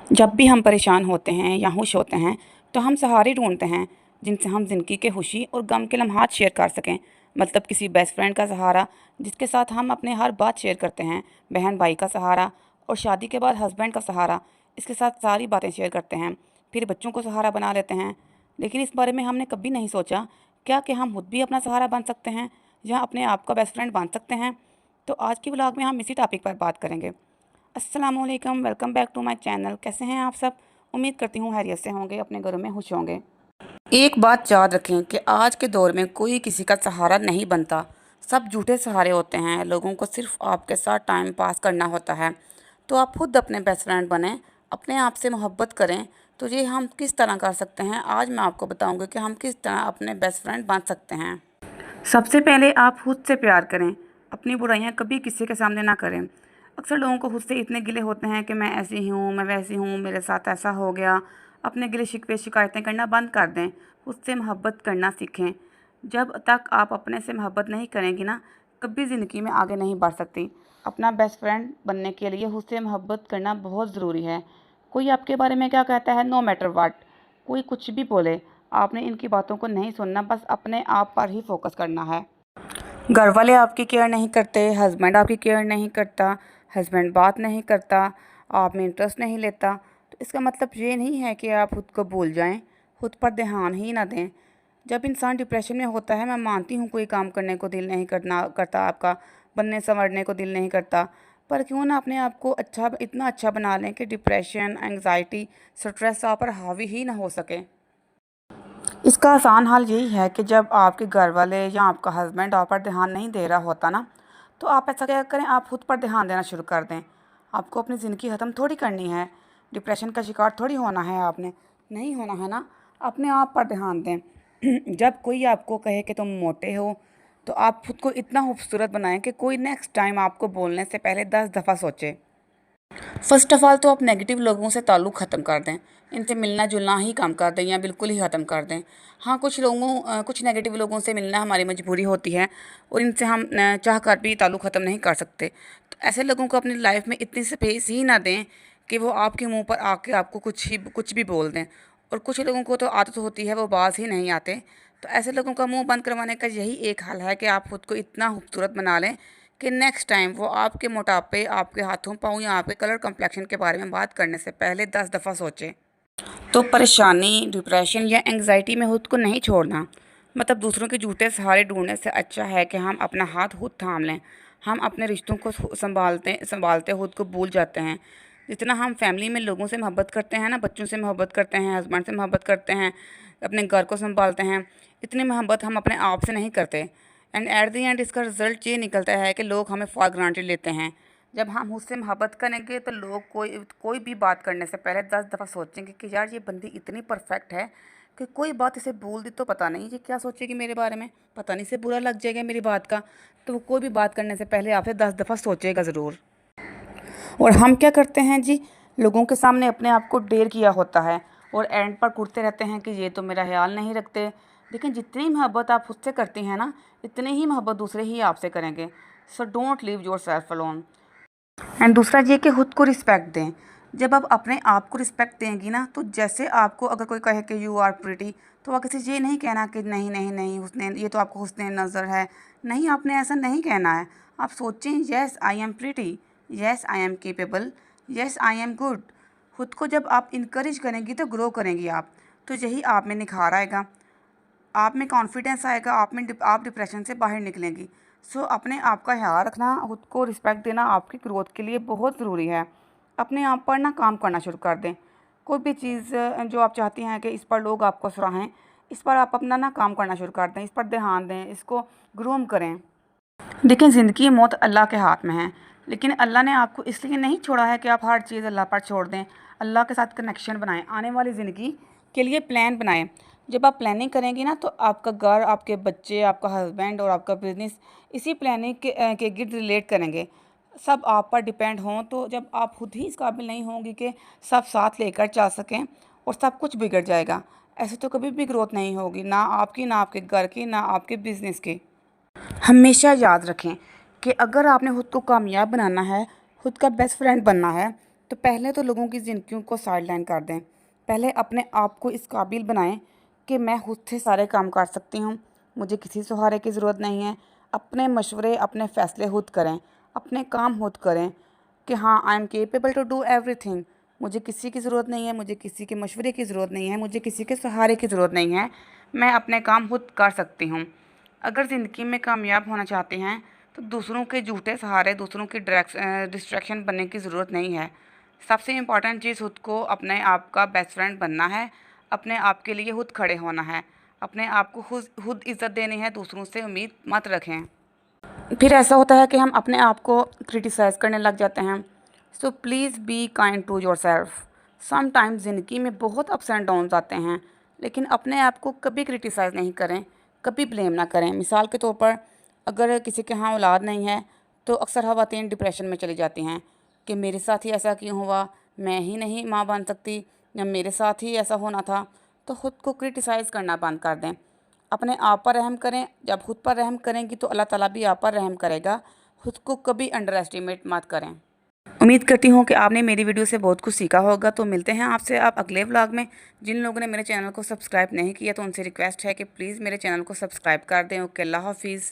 जब भी हम परेशान होते हैं या खुश होते हैं तो हम सहारे ढूंढते हैं जिनसे हम ज़िंदगी के खुशी और गम के लम्हात शेयर कर सकें। मतलब किसी बेस्ट फ्रेंड का सहारा जिसके साथ हम अपने हर बात शेयर करते हैं, बहन भाई का सहारा, और शादी के बाद हस्बैंड का सहारा, इसके साथ सारी बातें शेयर करते हैं। फिर बच्चों को सहारा बना लेते हैं। लेकिन इस बारे में हमने कभी नहीं सोचा क्या कि हम खुद भी अपना सहारा बन सकते हैं या अपने आप का बेस्ट फ्रेंड बन सकते हैं। तो आज की व्लॉग में हम इसी टॉपिक पर बात करेंगे। अस्सलामुअलैकुम, welcome back to my channel. कैसे हैं आप सब? उम्मीद करती हूँ खैरियत से होंगे, अपने घरों में खुश होंगे। एक बात याद रखें कि आज के दौर में कोई किसी का सहारा नहीं बनता। सब झूठे सहारे होते हैं। लोगों को सिर्फ आपके साथ टाइम पास करना होता है। तो आप खुद अपने बेस्ट फ्रेंड बने, अपने आप से मोहब्बत करें। तो ये हम किस तरह कर सकते हैं, आज मैं आपको बताऊंगी कि हम किस तरह अपने बेस्ट फ्रेंड बन सकते हैं। सबसे पहले आप खुद से प्यार करें। अपनी बुराइयां कभी किसी के सामने ना करें। अक्सर लोगों को खुद से इतने गिले होते हैं कि मैं ऐसी हूँ, मैं वैसी हूँ, मेरे साथ ऐसा हो गया। अपने गिले शिकवे शिकायतें करना बंद कर दें। खुद से मोहब्बत करना सीखें। जब तक आप अपने से मोहब्बत नहीं करेंगी ना, कभी ज़िंदगी में आगे नहीं बढ़ सकती। अपना बेस्ट फ्रेंड बनने के लिए खुद से मोहब्बत करना बहुत ज़रूरी है। कोई आपके बारे में क्या कहता है, नो मैटर वाट, कोई कुछ भी बोले, आपने इनकी बातों को नहीं सुनना, बस अपने आप पर ही फोकस करना है। घर वाले आपकी केयर नहीं करते, हस्बैंड आपकी केयर नहीं करता, हस्बैंड बात नहीं करता, आप में इंटरेस्ट नहीं लेता, तो इसका मतलब ये नहीं है कि आप खुद को भूल जाएं, खुद पर ध्यान ही ना दें। जब इंसान डिप्रेशन में होता है, मैं मानती हूँ कोई काम करने को दिल नहीं करता आपका, बनने संवरने को दिल नहीं करता, पर क्यों ना अपने आप को इतना अच्छा बना लें कि डिप्रेशन, एंग्जाइटी, स्ट्रेस आप पर हावी ही ना हो सके। इसका आसान हल यही है कि जब आपके घर वाले या आपका हस्बैंड आप पर ध्यान नहीं दे रहा होता ना, तो आप ऐसा क्या करें, आप खुद पर ध्यान देना शुरू कर दें। आपको अपनी ज़िंदगी ख़त्म थोड़ी करनी है, डिप्रेशन का शिकार थोड़ी होना है, आपने नहीं होना है ना। अपने आप पर ध्यान दें। जब कोई आपको कहे कि तुम मोटे हो, तो आप खुद को इतना खूबसूरत बनाएं कि कोई नेक्स्ट टाइम आपको बोलने से पहले 10 दफ़ा सोचे। फर्स्ट ऑफ़ ऑल तो आप नेगेटिव लोगों से ताल्लुक़ ख़त्म कर दें। इनसे मिलना-जुलना ही कम कर दें या बिल्कुल ही ख़त्म कर दें। हाँ, कुछ नेगेटिव लोगों से मिलना हमारी मजबूरी होती है और इनसे हम चाह कर भी ताल्लुक़ ख़त्म नहीं कर सकते। तो ऐसे लोगों को अपनी लाइफ़ में इतनी स्पेस ही ना दें कि वो आपके मुँह पर आके आपको कुछ भी बोल दें। और कुछ लोगों को तो आदत होती है, वो बाज़ ही नहीं आते। तो ऐसे लोगों का मुँह बंद करवाने का यही एक हल है कि आप खुद को इतना खूबसूरत बना लें कि नेक्स्ट टाइम वो आपके मोटापे, आपके हाथों पाँव या आपके कलर कम्प्लेक्शन के बारे में बात करने से पहले 10 दफ़ा सोचें। तो परेशानी, डिप्रेशन या एंग्जाइटी में खुद को नहीं छोड़ना, मतलब दूसरों के झूठे सहारे ढूंढने से अच्छा है कि हम अपना हाथ खुद थाम लें। हम अपने रिश्तों को संभालते संभालते खुद को भूल जाते हैं। जितना हम फैमिली में लोगों से मोहब्बत करते हैं ना, बच्चों से मोहब्बत करते हैं, हस्बैंड से मोहब्बत करते हैं, अपने घर को संभालते हैं, इतनी मोहब्बत हम अपने आप से नहीं करते। एंड एट द एंड इसका रिज़ल्ट ये निकलता है कि लोग हमें फॉर ग्रांटेड लेते हैं। जब हम उससे मोहब्बत करेंगे तो लोग कोई कोई भी बात करने से पहले 10 दफ़ा सोचेंगे कि यार ये बंदी इतनी परफेक्ट है कि कोई बात इसे बोल दी तो पता नहीं ये क्या सोचेगी मेरे बारे में, पता नहीं इसे बुरा लग जाएगा मेरी बात का। तो वो कोई भी बात करने से पहले आपसे 10 दफ़ा सोचेगा ज़रूर। और हम क्या करते हैं जी, लोगों के सामने अपने आप को डेर किया होता है और एंड पर कूटते रहते हैं कि ये तो मेरा ख्याल नहीं रखते। लेकिन जितनी मोहब्बत आप खुद से करती हैं ना, इतनी ही मोहब्बत दूसरे ही आपसे करेंगे। So don't leave your self alone. And दूसरा ये कि खुद को रिस्पेक्ट दें। जब आप अपने आप को रिस्पेक्ट देंगी ना, तो जैसे आपको अगर कोई कहे कि यू आर प्रिटी, तो आप किसी से ये नहीं कहना कि नहीं नहीं नहीं हुस्न, ये तो आपको हुस्न नज़र है। नहीं, आपने ऐसा नहीं कहना है। आप सोचें, yes I am pretty, yes I am capable, yes I am good. खुद को जब आप इनकरेज करेंगी तो ग्रो करेंगी आप। तो यही आप में निखार आएगा, आप में कॉन्फिडेंस आएगा, आप डिप्रेशन से बाहर निकलेंगी। सो अपने आप का ख्याल रखना, खुद को रिस्पेक्ट देना आपकी ग्रोथ के लिए बहुत ज़रूरी है। अपने आप पर ना काम करना शुरू कर दें। कोई भी चीज़ जो आप चाहती हैं कि इस पर लोग आपको सराहें, इस पर आप अपना ना काम करना शुरू कर दें, इस पर ध्यान दें, इसको ग्रूम करें। देखिए, ज़िंदगी मौत अल्लाह के हाथ में है, लेकिन अल्लाह ने आपको इसलिए नहीं छोड़ा है कि आप हर चीज़ अल्लाह पर छोड़ दें। अल्लाह के साथ कनेक्शन बनाएं, आने वाली ज़िंदगी के लिए प्लान बनाएं। जब आप प्लानिंग करेंगी ना, तो आपका घर, आपके बच्चे, आपका हस्बैंड और आपका बिजनेस इसी प्लानिंग के गिर्द रिलेट करेंगे। सब आप पर डिपेंड हों, तो जब आप खुद ही इस काबिल नहीं होंगी कि सब साथ लेकर चल सकें, और सब कुछ बिगड़ जाएगा। ऐसे तो कभी भी ग्रोथ नहीं होगी, ना आपकी, ना आपके घर की, ना आपके बिजनेस की। हमेशा याद रखें कि अगर आपने खुद को कामयाब बनाना है, खुद का बेस्ट फ्रेंड बनना है, तो पहले तो लोगों की ज़िंदगियों को साइडलाइन कर दें। पहले अपने आप को इस काबिल बनाएं कि मैं खुद से सारे काम कर सकती हूँ, मुझे किसी सहारे की ज़रूरत नहीं है। अपने मशवरे, अपने फ़ैसले खुद करें, अपने काम खुद करें कि हाँ, I am capable to do everything. मुझे किसी की ज़रूरत नहीं है, मुझे किसी के मशवरे की ज़रूरत नहीं है, मुझे किसी के सहारे की ज़रूरत नहीं है। मैं अपने काम खुद कर सकती हूँ। अगर ज़िंदगी में कामयाब होना चाहते हैं तो दूसरों के झूठे सहारे, दूसरों की डिस्ट्रैक्शन बनने की ज़रूरत नहीं है। सबसे इम्पॉर्टेंट चीज़ खुद को अपने आप का बेस्ट फ्रेंड बनना है, अपने आप के लिए खुद खड़े होना है, अपने आप को खुद खुद इज़्ज़त देनी है, दूसरों से उम्मीद मत रखें। फिर ऐसा होता है कि हम अपने आप को क्रिटिसाइज़ करने लग जाते हैं। So please be kind to yourself. Sometimes ज़िंदगी में बहुत अप्स एंड डाउन्स आते हैं, लेकिन अपने आप को कभी क्रिटिसाइज़ नहीं करें, कभी ब्लेम ना करें। मिसाल के तौर पर अगर किसी के यहाँ औलाद नहीं है तो अक्सर ख़वातीन डिप्रेशन में चली जाती हैं कि मेरे साथ ही ऐसा क्यों हुआ, मैं ही नहीं माँ बन सकती, या मेरे साथ ही ऐसा होना था। तो ख़ुद को क्रिटिसाइज़ करना बंद कर दें, अपने आप पर रहम करें। जब खुद पर रहम करेंगी तो अल्लाह ताला भी आप पर रहम करेगा। खुद को कभी अंडर एस्टिमेट मत करें। उम्मीद करती हूँ कि आपने मेरी वीडियो से बहुत कुछ सीखा होगा। तो मिलते हैं आपसे आप अगले व्लॉग में। जिन लोगों ने मेरे चैनल को सब्सक्राइब नहीं किया तो उनसे रिक्वेस्ट है कि प्लीज़ मेरे चैनल को सब्सक्राइब कर दें। ओके, अल्लाह हाफिज़।